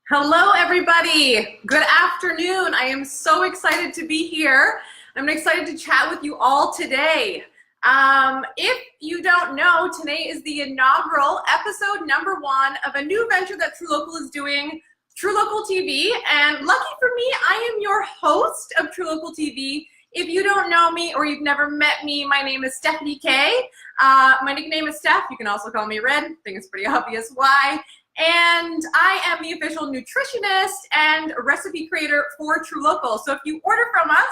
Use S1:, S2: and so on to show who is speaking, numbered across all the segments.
S1: Hello, everybody. Good afternoon. I am so excited to be here. I'm excited to chat with you all today. If you don't know, today is the inaugural episode #1 of a new venture that truLOCAL is doing, truLOCAL TV. And lucky for me, I am your host of truLOCAL TV. If you don't know me or you've never met me, my name is Stephanie K. My nickname is Steph. You can also call me Red. I think it's pretty obvious why. And I am the official nutritionist and recipe creator for truLOCAL. So if you order from us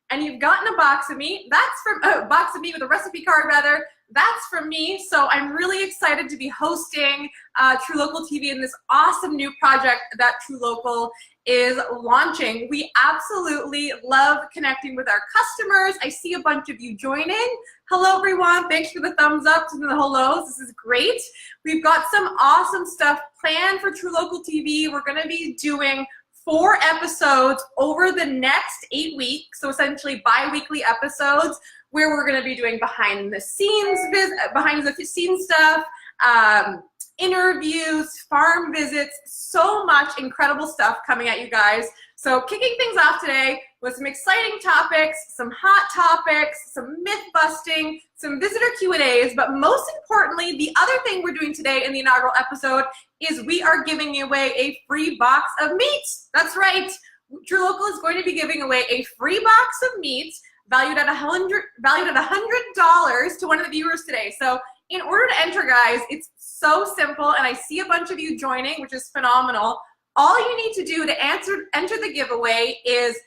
S1: and you've gotten a box of meat, that's from a box of meat with a recipe card rather, that's from me. So I'm really excited to be hosting truLOCAL TV in this awesome new project that truLOCAL is launching. We absolutely love connecting with our customers. I see a bunch of you joining. Hello, everyone. Thanks for the thumbs ups and the hellos. This is great. We've got some awesome stuff planned for truLOCAL TV. We're going to be doing 4 episodes over the next 8 weeks, so essentially bi-weekly episodes where we're going to be doing behind the scenes stuff, interviews, farm visits, so much incredible stuff coming at you guys. So kicking things off today with some exciting topics, some hot topics, some myth busting, some visitor Q&As, but most importantly, the other thing we're doing today in the inaugural episode is we are giving away a free box of meat. That's right. truLOCAL is going to be giving away a free box of meat valued at $100 to one of the viewers today. So in order to enter, guys, it's so simple, and I see a bunch of you joining, which is phenomenal. All you need to do to enter the giveaway is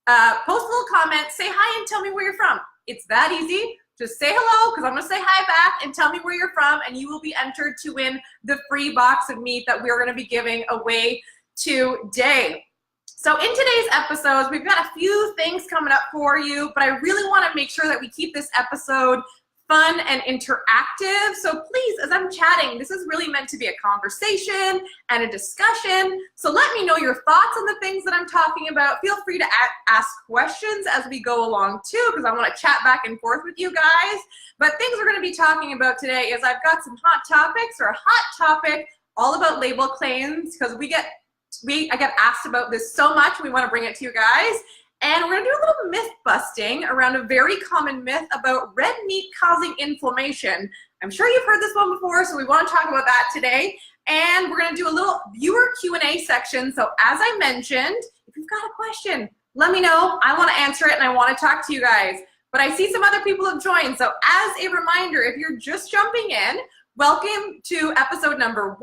S1: post a little comment, say hi, and tell me where you're from. It's that easy. Just say hello, because I'm going to say hi back, and tell me where you're from, and you will be entered to win the free box of meat that we're going to be giving away today. So in today's episodes, we've got a few things coming up for you, but I really want to make sure that we keep this episode fun and interactive. So please, as I'm chatting, this is really meant to be a conversation and a discussion. So let me know your thoughts on the things that I'm talking about. Feel free to ask questions as we go along too, because I want to chat back and forth with you guys. But things we're going to be talking about today is I've got some hot topics, or a hot topic all about label claims, because I get asked about this so much. We want to bring it to you guys. And we're going to do a little myth busting around a very common myth about red meat causing inflammation. I'm sure you've heard this one before, so we want to talk about that today. And we're going to do a little viewer Q&A section. So as I mentioned, if you've got a question, let me know. I want to answer it, and I want to talk to you guys. But I see some other people have joined. So as a reminder, if you're just jumping in, welcome to episode #1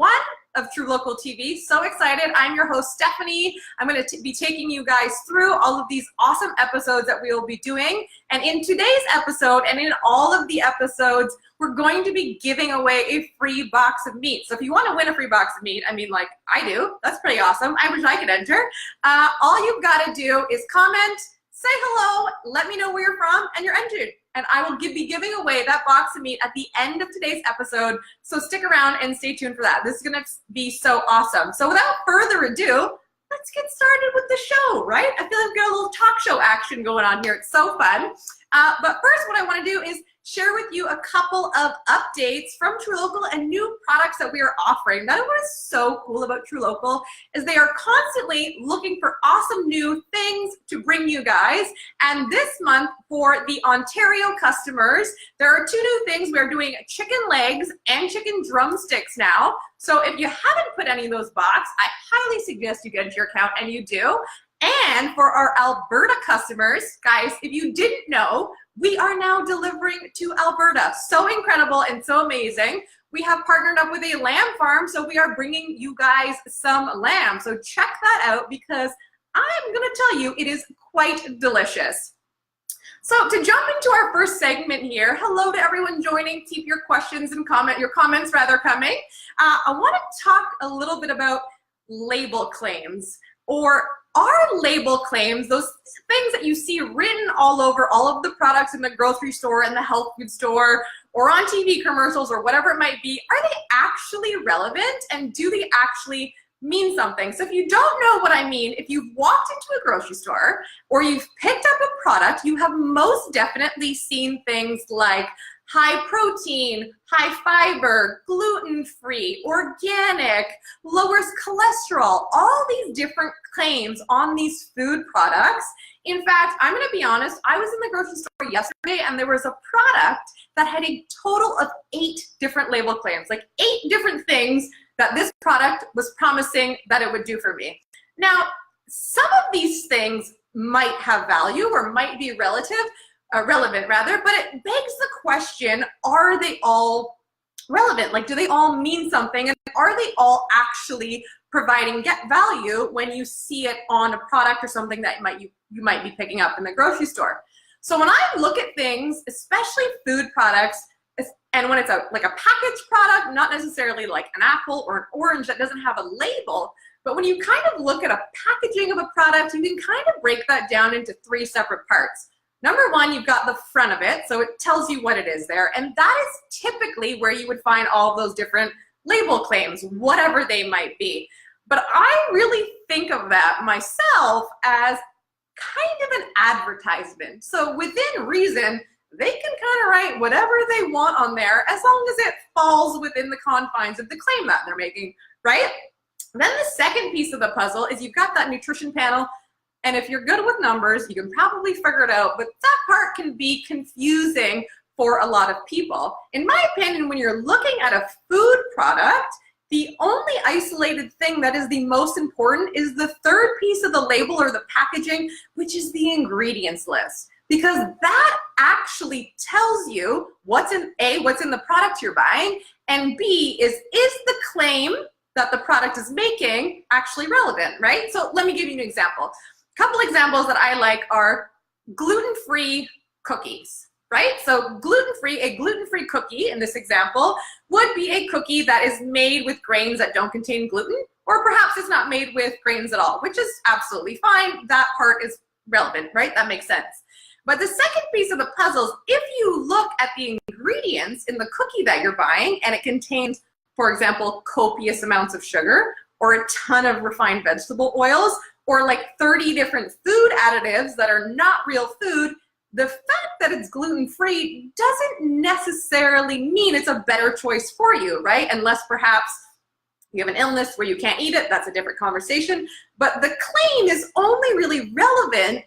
S1: of truLOCAL TV. So excited. I'm your host, Stephanie. I'm going to be taking you guys through all of these awesome episodes that we will be doing. And in today's episode, and in all of the episodes, we're going to be giving away a free box of meat. So if you want to win a free box of meat, I mean, like I do, that's pretty awesome. I wish I could enter. All you've got to do is comment, say hello, let me know where you're from, and you're entered. And I will be giving away that box of meat at the end of today's episode. So stick around and stay tuned for that. This is going to be so awesome. So without further ado, let's get started with the show, right? I feel like we've got a little talk show action going on here. It's so fun. But first, what I want to do is share with you a couple of updates from truLOCAL and new products that we are offering. That is what is so cool about truLOCAL, is they are constantly looking for awesome new things to bring you guys. And this month, for the Ontario customers, there are 2 new things. We're doing chicken legs and chicken drumsticks now. So if you haven't put any of those box, I highly suggest you get into your account, and you do. And for our Alberta customers, guys, if you didn't know, we are now delivering to Alberta. So incredible and so amazing. We have partnered up with a lamb farm, so we are bringing you guys some lamb. So check that out, because I'm going to tell you, it is quite delicious. So to jump into our first segment here, hello to everyone joining. Keep your questions and comments coming. I want to talk a little bit about label claims, or are label claims, those things that you see written all over all of the products in the grocery store and the health food store, or on TV commercials, or whatever it might be, are they actually relevant, and do they actually mean something? So if you don't know what I mean, if you've walked into a grocery store or you've picked up a product, you have most definitely seen things like high protein, high fiber, gluten-free, organic, lowers cholesterol, all these different claims on these food products. In fact, I'm gonna be honest, I was in the grocery store yesterday and there was a product that had a total of 8 different label claims, like 8 different things that this product was promising that it would do for me. Now, some of these things might have value or might be relevant rather, but it begs the question, are they all relevant? Like, do they all mean something? And are they all actually providing value when you see it on a product or something that you might be picking up in the grocery store? So when I look at things, especially food products, and when it's like a packaged product, not necessarily like an apple or an orange that doesn't have a label, but when you kind of look at a packaging of a product, you can kind of break that down into 3 separate parts. Number 1, you've got the front of it, so it tells you what it is there, and that is typically where you would find all of those different label claims, whatever they might be. But I really think of that myself as kind of an advertisement. So within reason, they can kind of write whatever they want on there as long as it falls within the confines of the claim that they're making, right? Then the second piece of the puzzle is you've got that nutrition panel, and if you're good with numbers, you can probably figure it out, but that part can be confusing for a lot of people. In my opinion, when you're looking at a food product, the only isolated thing that is the most important is the third piece of the label or the packaging, which is the ingredients list. Because that actually tells you what's in the product you're buying, and B, is the claim that the product is making actually relevant, right? So let me give you an example. A couple examples that I like are gluten-free cookies, right? So a gluten-free cookie in this example would be a cookie that is made with grains that don't contain gluten, or perhaps it's not made with grains at all, which is absolutely fine. That part is relevant, right? That makes sense. But the second piece of the puzzle is if you look at the ingredients in the cookie that you're buying and it contains, for example, copious amounts of sugar or a ton of refined vegetable oils or like 30 different food additives that are not real food, the fact that it's gluten-free doesn't necessarily mean it's a better choice for you, right? Unless perhaps you have an illness where you can't eat it, that's a different conversation. But the claim is only really relevant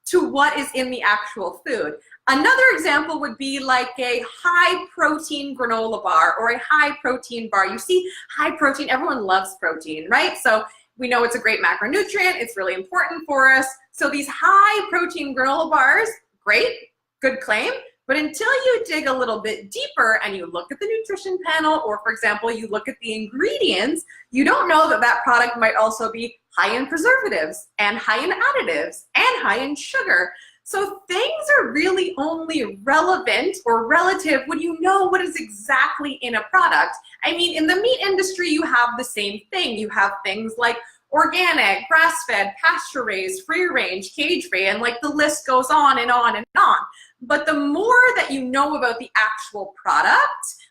S1: to what is in the actual food. Another example would be like a high protein granola bar or a high protein bar. You see, high protein, everyone loves protein, right? So we know it's a great macronutrient, it's really important for us. So these high protein granola bars, great, good claim, but until you dig a little bit deeper and you look at the nutrition panel, or for example, you look at the ingredients, you don't know that that product might also be high in preservatives and high in additives and high in sugar. So things are really only relevant or relative when you know what is exactly in a product. I mean, in the meat industry, you have the same thing. You have things like organic, grass-fed, pasture-raised, free-range, cage-free, and like the list goes on and on and on. But the more that you know about the actual product,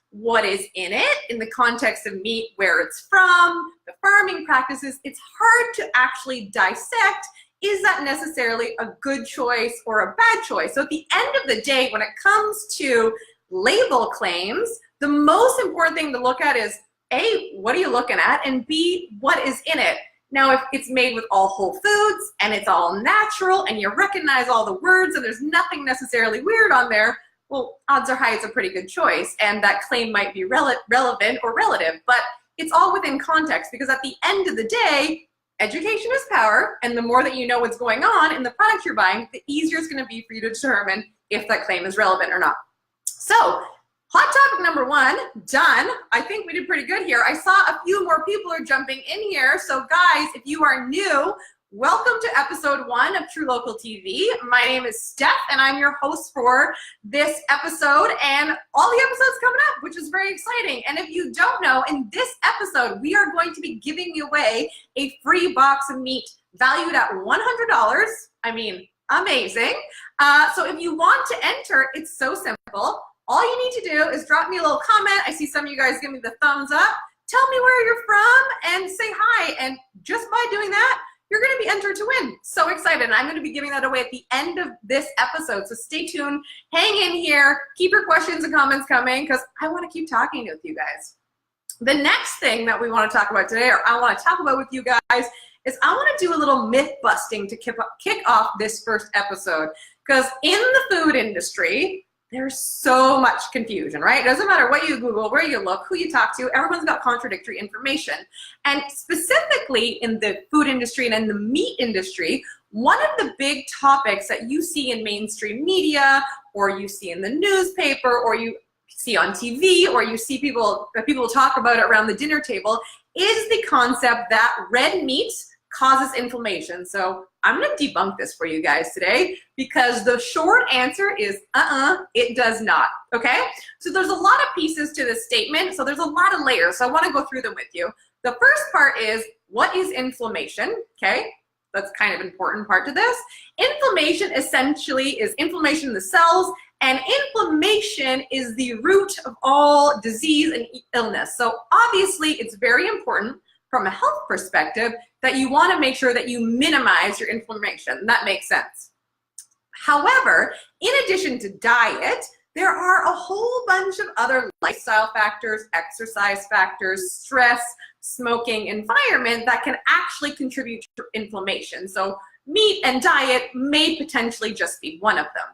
S1: what is in it, in the context of meat, where it's from, the farming practices, it's hard to actually dissect, is that necessarily a good choice or a bad choice? So at the end of the day, when it comes to label claims, the most important thing to look at is A, what are you looking at? And B, what is in it? Now, if it's made with all whole foods and it's all natural and you recognize all the words and there's nothing necessarily weird on there, well, odds are high it's a pretty good choice, and that claim might be relevant or relative, but it's all within context, because at the end of the day, education is power, and the more that you know what's going on in the product you're buying, the easier it's going to be for you to determine if that claim is relevant or not. So, hot topic number 1, done. I think we did pretty good here. I saw a few more people are jumping in here, so guys, if you are new, welcome to episode 1 of truLOCAL TV. My name is Steph, and I'm your host for this episode and all the episodes coming up, which is very exciting. And if you don't know, in this episode, we are going to be giving away a free box of meat valued at $100. I mean, amazing. So if you want to enter, it's so simple. All you need to do is drop me a little comment. I see some of you guys give me the thumbs up. Tell me where you're from and say hi. And just by doing that, you're going to be entered to win. So excited. And I'm going to be giving that away at the end of this episode. So stay tuned, hang in here, keep your questions and comments coming because I want to keep talking with you guys. The next thing that we want to talk about today, or I want to talk about with you guys, is I want to do a little myth busting to kick off this first episode. Because in the food industry, there's so much confusion, right? It doesn't matter what you Google, where you look, who you talk to, everyone's got contradictory information. And specifically in the food industry and in the meat industry, one of the big topics that you see in mainstream media, or you see in the newspaper, or you see on TV, or you see people talk about it around the dinner table, is the concept that red meat causes inflammation. So I'm going to debunk this for you guys today because the short answer is it does not. Okay? So there's a lot of pieces to this statement. So there's a lot of layers. So I want to go through them with you. The first part is, what is inflammation? Okay? That's kind of an important part to this. Inflammation essentially is inflammation in the cells, and inflammation is the root of all disease and illness. So obviously it's very important from a health perspective that you want to make sure that you minimize your inflammation. That makes sense. However, in addition to diet, there are a whole bunch of other lifestyle factors, exercise factors, stress, smoking, environment that can actually contribute to inflammation. So meat and diet may potentially just be one of them.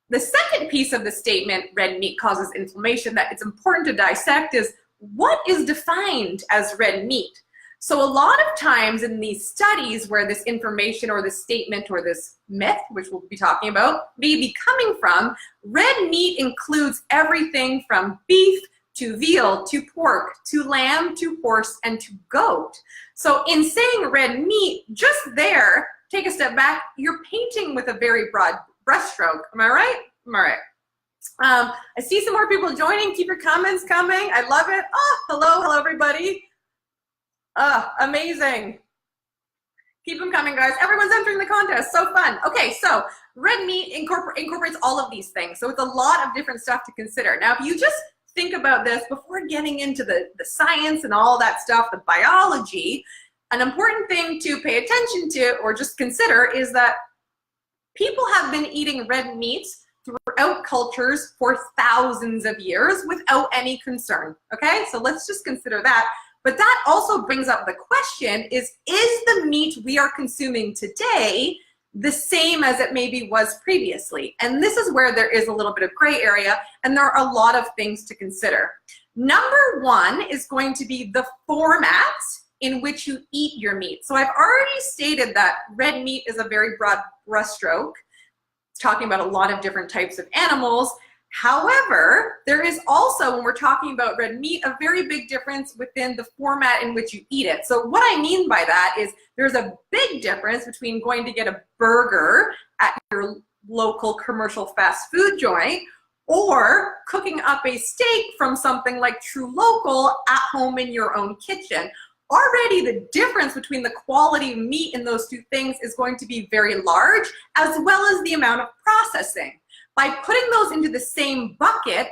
S1: The second piece of the statement, red meat causes inflammation, that it's important to dissect is, what is defined as red meat? So a lot of times in these studies where this information or this statement or this myth, which we'll be talking about, may be coming from, red meat includes everything from beef to veal to pork to lamb to horse and to goat. So in saying red meat, just there, take a step back, you're painting with a very broad brushstroke. Am I right? Am I right? I see some more people joining. Keep your comments coming. I love it. Oh, hello everybody. Amazing. Keep them coming, guys. Everyone's entering the contest. So fun. Okay, so red meat incorporates all of these things. So it's a lot of different stuff to consider. Now, if you just think about this before getting into the science and all that stuff, the biology, an important thing to pay attention to or just consider is that people have been eating red meats throughout cultures for thousands of years without any concern, okay? So let's just consider that. But that also brings up the question is the meat we are consuming today the same as it maybe was previously? And this is where there is a little bit of gray area, and there are a lot of things to consider. Number one is going to be the format in which you eat your meat. So I've already stated that red meat is a very broad brushstroke. It's talking about a lot of different types of animals. However, there is also, when we're talking about red meat, a very big difference within the format in which you eat it. So what I mean by that is there's a big difference between going to get a burger at your local commercial fast food joint or cooking up a steak from something like truLOCAL at home in your own kitchen. Already the difference between the quality of meat in those two things is going to be very large, as well as the amount of processing. By putting those into the same bucket,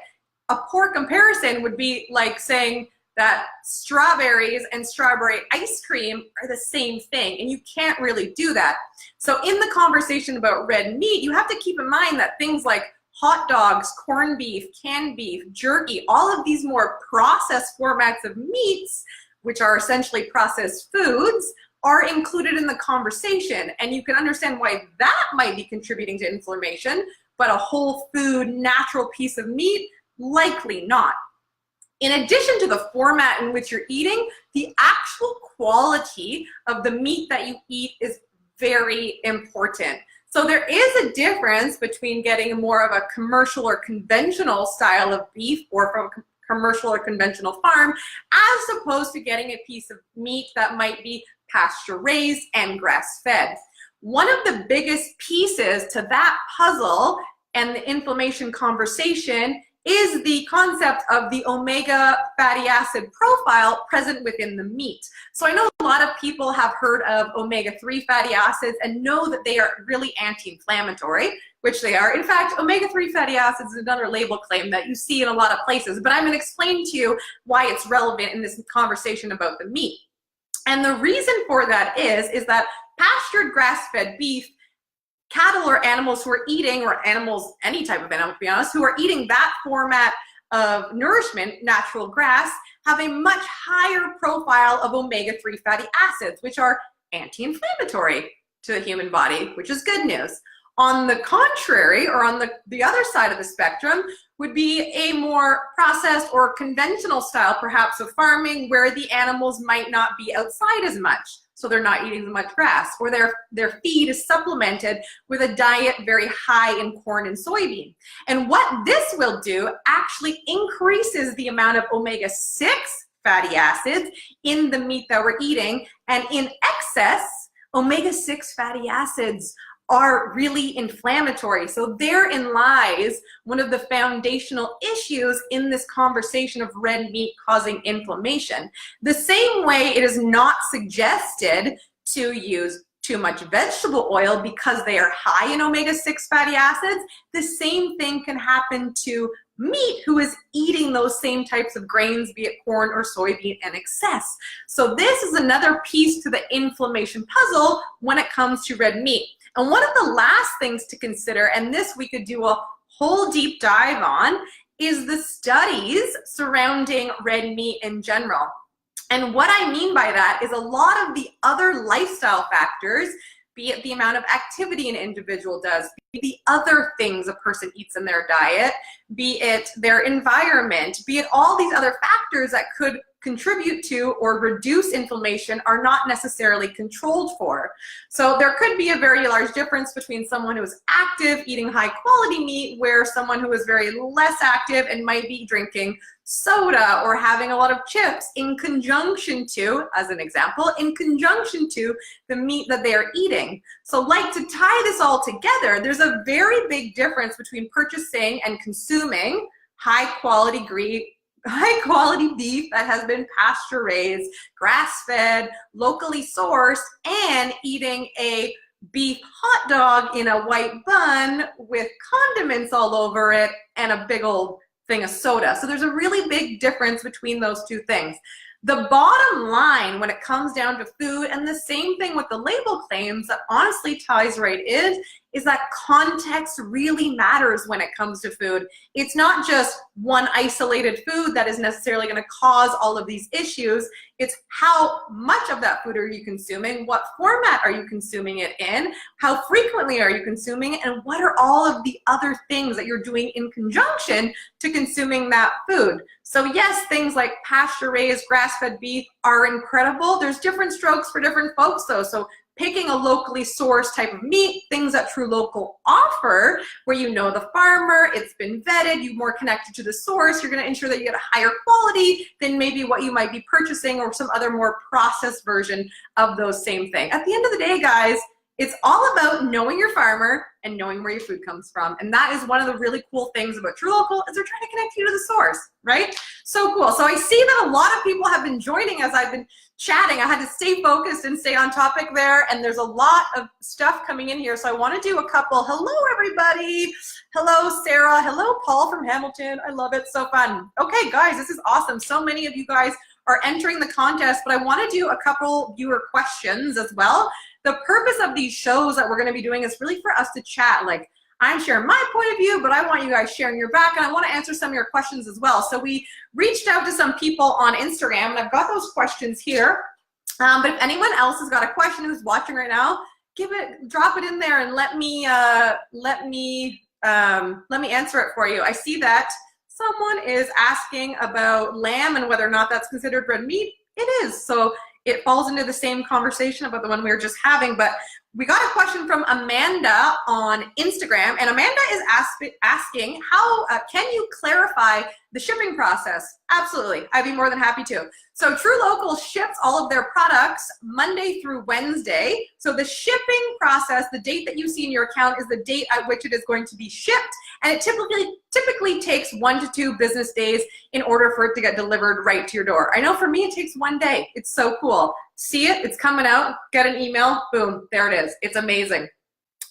S1: a poor comparison would be like saying that strawberries and strawberry ice cream are the same thing, and you can't really do that. So in the conversation about red meat, you have to keep in mind that things like hot dogs, corned beef, canned beef, jerky, all of these more processed formats of meats, which are essentially processed foods, are included in the conversation. And you can understand why that might be contributing to inflammation, but a whole food, natural piece of meat, likely not. In addition to the format in which you're eating, the actual quality of the meat that you eat is very important. So there is a difference between getting more of a commercial or conventional style of beef or from a commercial or conventional farm, as opposed to getting a piece of meat that might be pasture raised and grass fed. One of the biggest pieces to that puzzle and the inflammation conversation is the concept of the omega fatty acid profile present within the meat. So I know a lot of people have heard of omega-3 fatty acids and know that they are really anti-inflammatory, which they are. In fact, omega-3 fatty acids is another label claim that you see in a lot of places, but I'm going to explain to you why it's relevant in this conversation about the meat. And the reason for that is that pastured grass-fed beef, cattle or animals who are eating, or animals, any type of animal to be honest, who are eating that format of nourishment, natural grass, have a much higher profile of omega-3 fatty acids, which are anti-inflammatory to the human body, which is good news. On the contrary, or on the other side of the spectrum, would be a more processed or conventional style, perhaps, of farming where the animals might not be outside as much, so they're not eating as much grass, or their feed is supplemented with a diet very high in corn and soybean. And what this will do actually increases the amount of omega-6 fatty acids in the meat that we're eating, and in excess, omega-6 fatty acids are really inflammatory. So therein lies one of the foundational issues in this conversation of red meat causing inflammation. The same way it is not suggested to use too much vegetable oil because they are high in omega-6 fatty acids, the same thing can happen to meat who is eating those same types of grains, be it corn or soybean, in excess. So this is another piece to the inflammation puzzle when it comes to red meat. And one of the last things to consider, and this we could do a whole deep dive on, is the studies surrounding red meat in general. And what I mean by that is a lot of the other lifestyle factors, be it the amount of activity an individual does, be it the other things a person eats in their diet, be it their environment, be it all these other factors that could contribute to or reduce inflammation, are not necessarily controlled for. So there could be a very large difference between someone who is active eating high quality meat, where someone who is very less active and might be drinking soda or having a lot of chips in conjunction to, as an example, in conjunction to the meat that they are eating. So like, to tie this all together, there's a very big difference between purchasing and consuming high quality beef that has been pasture raised, grass-fed, locally sourced, and eating a beef hot dog in a white bun with condiments all over it and a big old thing of soda. So there's a really big difference between those two things. The bottom line when it comes down to food, and the same thing with the label claims, that honestly ties right is that context really matters when it comes to food. It's not just one isolated food that is necessarily going to cause all of these issues. It's how much of that food are you consuming, what format are you consuming it in, how frequently are you consuming it, and what are all of the other things that you're doing in conjunction to consuming that food. So yes, things like pasture-raised, grass-fed beef are incredible. There's different strokes for different folks though. So picking a locally sourced type of meat, things that truLOCAL offer, where you know the farmer, it's been vetted, you're more connected to the source, you're gonna ensure that you get a higher quality than maybe what you might be purchasing or some other more processed version of those same thing. At the end of the day, guys, it's all about knowing your farmer and knowing where your food comes from. And that is one of the really cool things about truLOCAL, is they're trying to connect you to the source, right? So cool. So I see that a lot of people have been joining as I've been chatting. I had to stay focused and stay on topic there, and there's a lot of stuff coming in here. So I want to do a couple. Hello, everybody. Hello, Sarah. Hello, Paul from Hamilton. I love it. So fun. Okay, guys, this is awesome. So many of you guys are entering the contest, but I want to do a couple viewer questions as well. The purpose of these shows that we're going to be doing is really for us to chat. Like, I'm sharing my point of view, but I want you guys sharing your back, and I want to answer some of your questions as well. So we reached out to some people on Instagram, and I've got those questions here. But if anyone else has got a question who's watching right now, drop it in there and let me answer it for you. I see that someone is asking about lamb and whether or not that's considered red meat. It is. So it falls into the same conversation about the one we were just having, but we got a question from Amanda on Instagram, and Amanda is asking, how can you clarify the shipping process? Absolutely, I'd be more than happy to. So truLOCAL ships all of their products Monday through Wednesday. So the shipping process, the date that you see in your account, is the date at which it is going to be shipped, and it typically takes 1 to 2 business days in order for it to get delivered right to your door. I know for me it takes 1 day. It's so cool. See it, it's coming out, get an email, boom, there it is. It's amazing.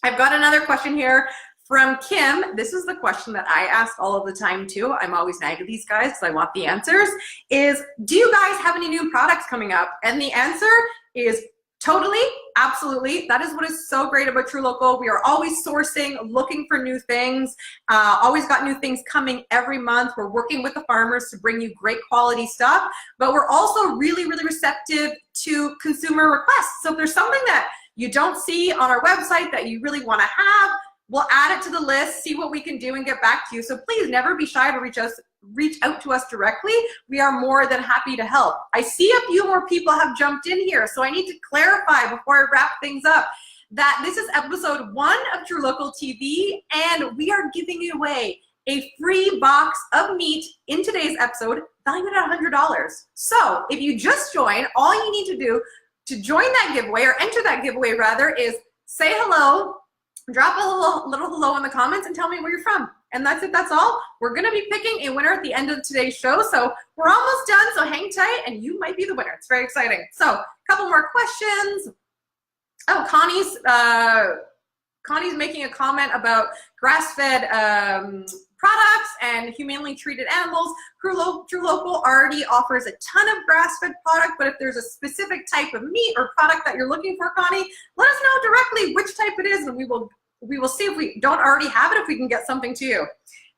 S1: I've got another question here From Kim, this is the question that I ask all of the time too. I'm always nice to these guys because I want the answers, is do you guys have any new products coming up? And the answer is totally, absolutely. That is what is so great about truLOCAL. We are always sourcing, looking for new things, always got new things coming every month. We're working with the farmers to bring you great quality stuff, but we're also really, really receptive to consumer requests. So if there's something that you don't see on our website that you really want to have, we'll add it to the list, see what we can do, and get back to you. So please never be shy to reach out to us directly. We are more than happy to help. I see a few more people have jumped in here, so I need to clarify before I wrap things up that this is episode 1 of truLOCAL TV, and we are giving away a free box of meat in today's episode, valued at $100. So if you just join, all you need to do to join that giveaway, or enter that giveaway rather, is say hello, drop a little hello in the comments and tell me where you're from. And that's it, that's all. We're gonna be picking a winner at the end of today's show. So we're almost done, so hang tight and you might be the winner. It's very exciting. So a couple more questions. Oh, Connie's making a comment about grass-fed products and humanely treated animals. truLOCAL already offers a ton of grass-fed product, but if there's a specific type of meat or product that you're looking for, Connie, let us know directly which type it is, and we will see if we don't already have it, if we can get something to you.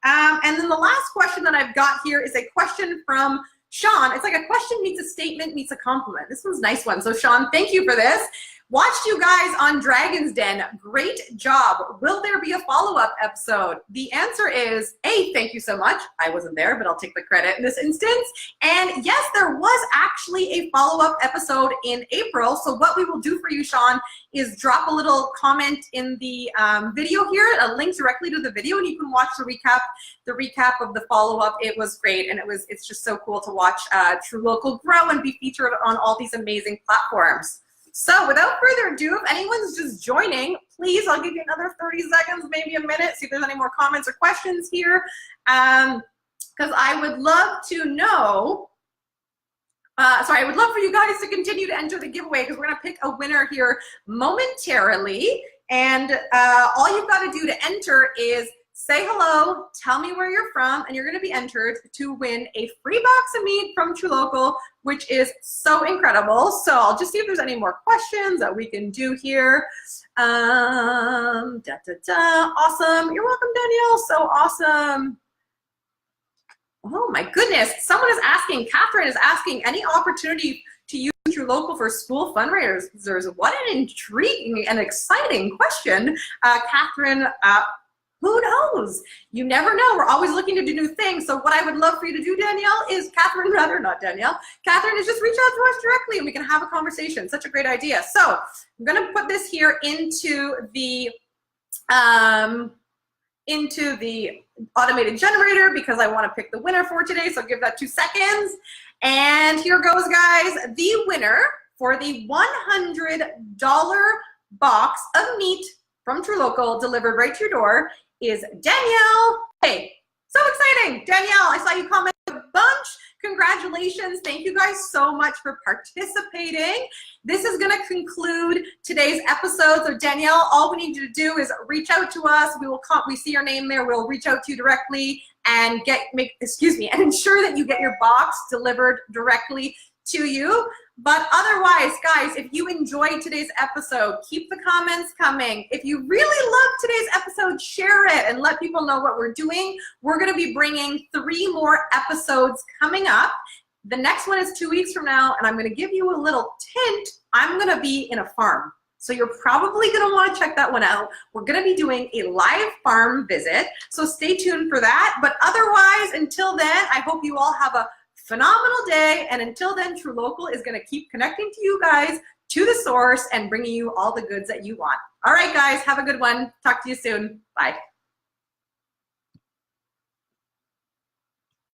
S1: And then the last question that I've got here is a question from Sean. It's like a question meets a statement meets a compliment. This one's a nice one. So Sean, thank you for this. Watched you guys on Dragon's Den. Great job. Will there be a follow-up episode? The answer is A, thank you so much. I wasn't there, but I'll take the credit in this instance. And yes, there was actually a follow-up episode in April. So what we will do for you, Sean, is drop a little comment in the video here, a link directly to the video, and you can watch the recap of the follow-up. It was great, and it's just so cool to watch truLOCAL grow and be featured on all these amazing platforms. So without further ado, if anyone's just joining, please, I'll give you another 30 seconds, maybe a minute, see if there's any more comments or questions here. Because I would love to know, I would love for you guys to continue to enter the giveaway, because we're gonna pick a winner here momentarily. And all you've got to do to enter is say hello, tell me where you're from, and you're going to be entered to win a free box of meat from truLOCAL, which is so incredible. So I'll just see if there's any more questions that we can do here. Awesome. You're welcome, Danielle. So awesome. Oh my goodness. Someone is asking, Catherine is asking, any opportunity to use truLOCAL for school fundraisers? What an intriguing and exciting question, Catherine. Who knows? You never know. We're always looking to do new things. So what I would love for you to do, Danielle, is Catherine, not Danielle. Catherine, is just reach out to us directly and we can have a conversation. Such a great idea. So I'm going to put this here into the automated generator because I want to pick the winner for today. So give that 2 seconds. And here goes, guys. The winner for the $100 box of meat from truLOCAL delivered right to your door is Danielle. Hey, so exciting. Danielle, I saw you comment a bunch. Congratulations. Thank you guys so much for participating. This is going to conclude today's episode. So Danielle, all we need you to do is reach out to us. We see your name there. We'll reach out to you directly and ensure that you get your box delivered directly to you. But otherwise, guys, if you enjoyed today's episode, keep the comments coming. If you really loved today's episode, share it and let people know what we're doing. We're going to be bringing 3 more episodes coming up. The next one is 2 weeks from now, and I'm going to give you a little hint. I'm going to be in a farm. So you're probably going to want to check that one out. We're going to be doing a live farm visit, so stay tuned for that. But otherwise, until then, I hope you all have a phenomenal day, and until then, truLOCAL is going to keep connecting to you guys, to the source, and bringing you all the goods that you want. All right, guys, have a good one. Talk to you soon. Bye.